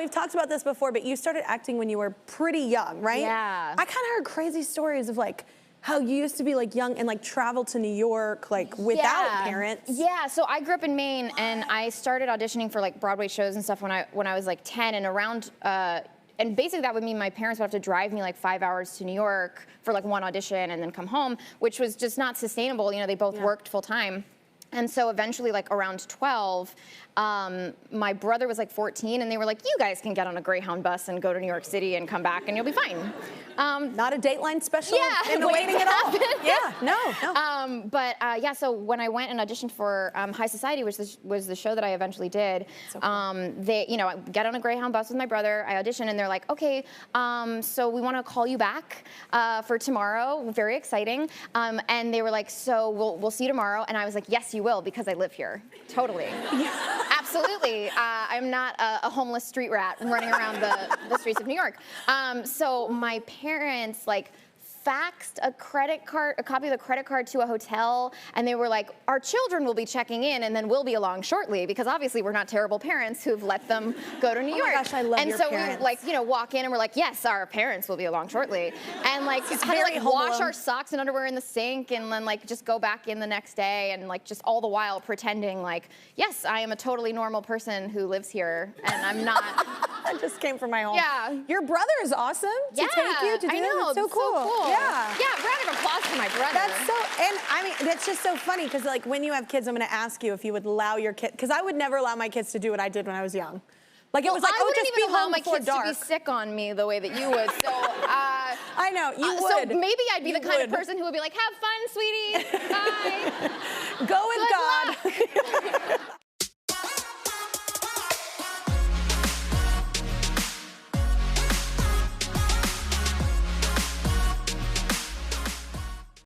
we've talked about this before, but you started acting when you were pretty young, right? Yeah. I kind of heard crazy stories of like how you used to be like young and like travel to New York like without parents. Yeah, so I grew up in Maine and I started auditioning for like Broadway shows and stuff when I was like 10 and around and basically that would mean my parents would have to drive me like 5 hours to New York for like one audition and then come home, which was just not sustainable. You know, they both worked full time. And so eventually, like around 12, my brother was like 14, and they were like, you guys can get on a Greyhound bus and go to New York City and come back, and you'll be fine. Not a Dateline special in the waiting waiting at all. Yeah, no. Yeah, so when I went and auditioned for High Society, which was the show that I eventually did, So cool. they, you know, I get on a Greyhound bus with my brother, I audition, and they're like, okay, so we want to call you back for tomorrow, very exciting. And they were like, so we'll see you tomorrow, and I was like, yes, you will, because I live here, totally. Absolutely. I'm not a homeless street rat running around the streets of New York. So my parents like faxed a copy of the credit card to a hotel, and they were like, our children will be checking in and then we'll be along shortly, because obviously we're not terrible parents who've let them go to New York. Oh my gosh, I love and your so parents. we like, you know, walk in and we're like, yes, our parents will be along shortly. And like It's kind of very like Home wash Alone. our socks and underwear in the sink and then like just go back in the next day and like just all the while pretending like, yes, I am a totally normal person who lives here and I'm not. I just came from my home. Yeah. Your brother is awesome to take you to do I that. know, That's so it's cool. Yeah. Yeah, round of applause for my brother. That's so, and I mean, that's just so funny because like when you have kids, I'm going to ask you if you would allow your kid, because I would never allow my kids to do what I did when I was young. Like it was like, I oh, wouldn't just even be allow home my before kids dark. to be sick on me the way that you would. So, I know, you so would. maybe I'd be You the kind of would. person who would be like, have fun, sweetie. Bye. Go with Good God. luck.